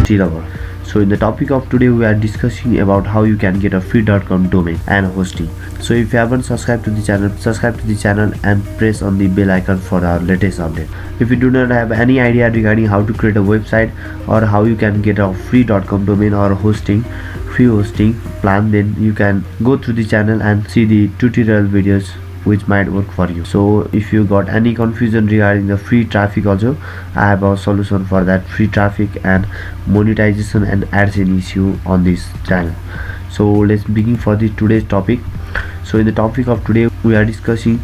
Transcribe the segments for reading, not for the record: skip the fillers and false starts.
T-Lover. So in the topic of today, we are discussing about how you can get a free.com domain and hosting. So if you haven't subscribed to the channel, subscribe to the channel and press on the bell icon for our latest update. If you do not have any idea regarding how to create a website or how you can get a free.com domain or free hosting plan, then you can go through the channel and see the tutorial videos which might work for you. So if you got any confusion regarding the free traffic also, I have a solution for that free traffic and monetization and AdSense issue on this channel. So let's begin for the today's topic. So in the topic of today, we are discussing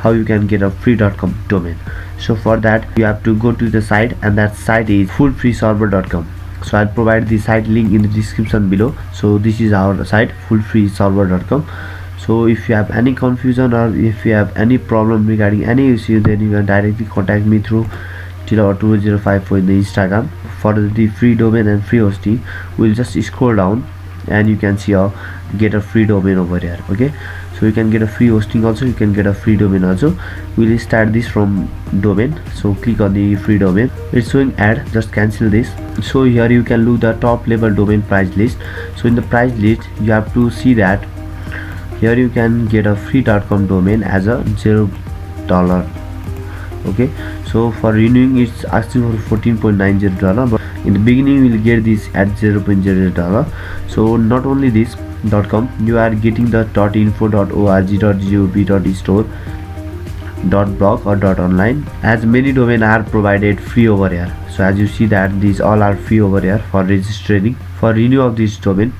how you can get a free.com domain. So for that, you have to go to the site, and that site is fullfreeserver.com. So I'll provide the site link in the description below. So this is our site, fullfreeserver.com. So if you have any confusion or if you have any problem regarding any issue, then you can directly contact me through T-Lover2054 in the Instagram. For the free domain and free hosting, we'll just scroll down and you can see get a free domain over here. Okay, so you can get a free hosting also, you can get a free domain also. We'll start this from domain. So click on the free domain. It's showing ad, just cancel this. So here you can look the top level domain price list. So in the price list, you have to see that here you can get a free.com domain as a $0. Okay, so for renewing it's asking for $14.90, but in the beginning you will get this at $0.00. So not only this .com, you are getting the .info, .org, .gov, .store, .blog or .online, as many domain are provided free over here. So as you see that these all are free over here for registering. For renew of this domain,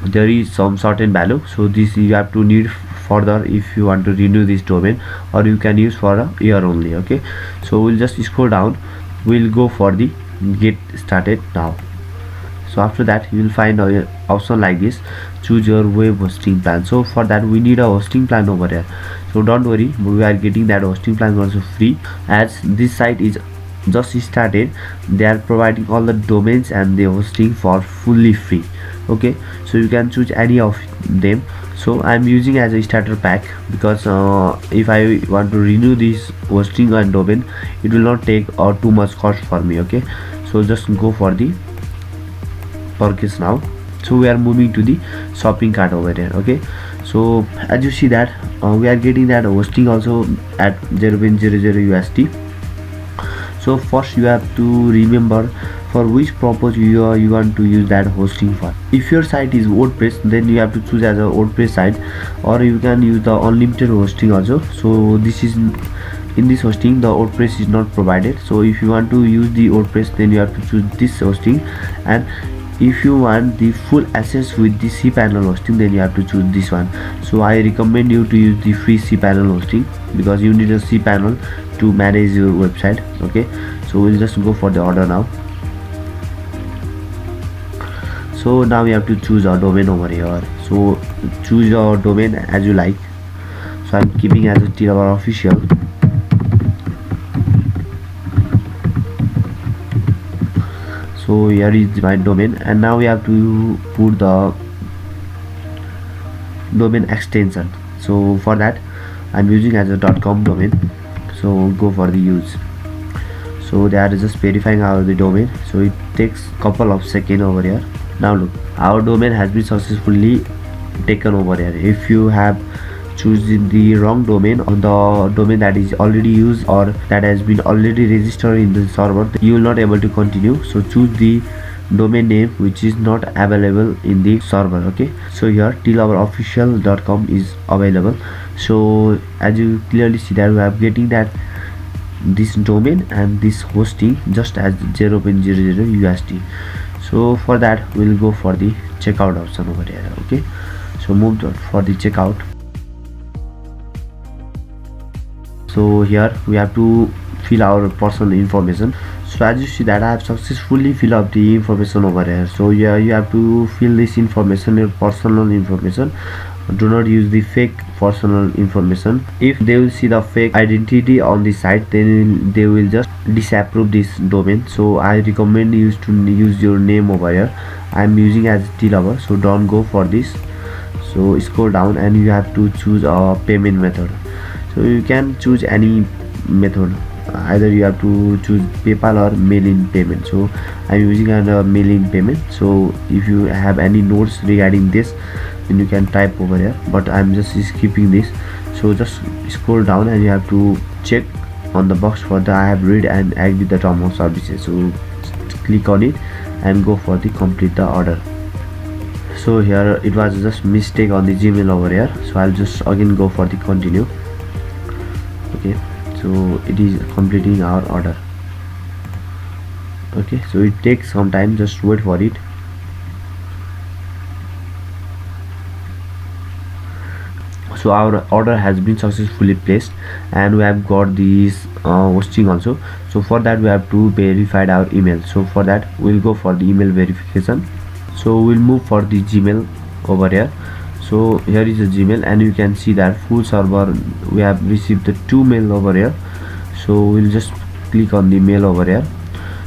there is some certain value, so this you have to need further if you want to renew this domain, or you can use for a year only. Okay, so we'll just scroll down, we'll go for the get started now. So after that you will find an option like this, choose your web hosting plan. So for that we need a hosting plan over here. So don't worry, we are getting that hosting plan also free, as this site is just started. They are providing all the domains and the hosting for fully free. Okay, so you can choose any of them. So I'm using as a starter pack because if I want to renew this hosting and domain, it will not take too much cost for me. Okay, so just go for the purchase now. So we are moving to the shopping cart over here. Okay, so as you see that we are getting that hosting also at 0.00 USD. So first you have to remember for which purpose you want to use that hosting for. If your site is WordPress, then you have to choose as a WordPress site, or you can use the unlimited hosting also. So this is in this hosting the WordPress is not provided. So if you want to use the WordPress, then you have to choose this hosting, and if you want the full access with the cPanel hosting, then you have to choose this one. So I recommend you to use the free cPanel hosting because you need a cPanel to manage your website. Okay, so we'll just go for the order now. So now we have to choose our domain over here. So choose your domain as you like. So I'm keeping as a T-Lover official. So here is my domain, and now we have to put the domain extension. So for that I'm using as a .com domain. So go for the use. So they are just verifying the domain, so it takes couple of seconds over here. Now look, our domain has been successfully taken over here. If you have chosen the wrong domain on the domain that is already used or that has been already registered in the server, you will not able to continue. So choose the domain name which is not available in the server. Okay, so here tloverofficial.com is available. So as you clearly see that we are getting that this domain and this hosting just as 0.00 USD. So for that we'll go for the checkout option over here. Okay, so move for the checkout. So here we have to fill our personal information. So as you see that I have successfully filled up the information over here. So yeah, you have to fill this information, your personal information. Do not use the fake personal information. If they will see the fake identity on the site, then they will just disapprove this domain. So I recommend you to use your name over here. I am using as T-Lover, so don't go for this. So scroll down and you have to choose a payment method. So you can choose any method either you have to choose PayPal or mail-in payment. So I'm using a mail-in payment. So if you have any notes regarding this, then you can type over here, but I'm just skipping this. So just scroll down and you have to check on the box for the I have read and agree the term of services. So click on it and go for the complete the order. So here it was just mistake on the Gmail over here, so I'll just again go for the continue. Okay, so it is completing our order. Okay, so it takes some time, just wait for it. So our order has been successfully placed and we have got this hosting also. So for that we have to verify our email. So for that we'll go for the email verification. So we'll move for the Gmail over here. So here is the Gmail and you can see that full server we have received the 2 mail over here. So we'll just click on the mail over here.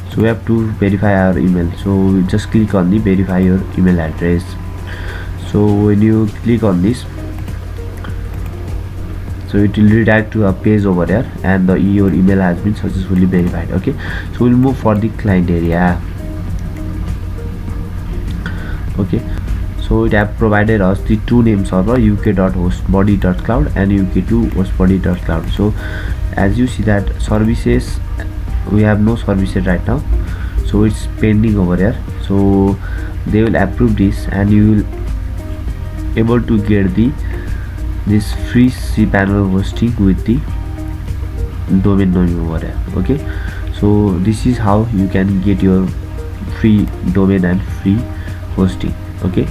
So we have to verify our email, so we'll just click on the verify your email address. So when you click on this, so it will redirect to a page over there and your email has been successfully verified. Okay, so we'll move for the client area. Okay, so it have provided us the two name server, uk.hostbody.cloud and uk2hostbody.cloud. so as you see that services, we have no services right now, so it's pending over here. So they will approve this and you will able to get this free cPanel hosting with the domain name over here. Okay, so this is how you can get your free domain and free hosting. Okay,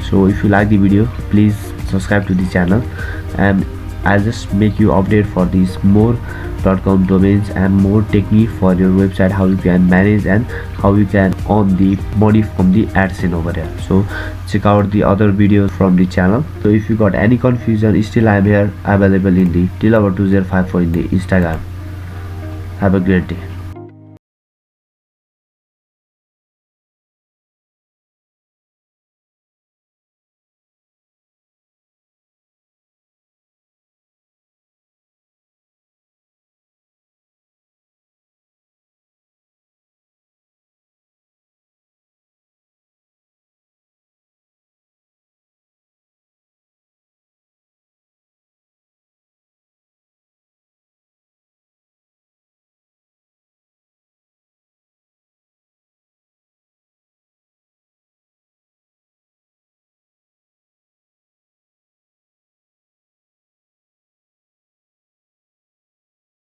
so if you like the video, please subscribe to the channel and I'll just make you update for these more .com domains and more technique for your website, how you can manage and how you can earn the money from the AdSense over there. So check out the other videos from the channel. So if you got any confusion, still I'm here available in the till over 2054 in the Instagram. Have a great day.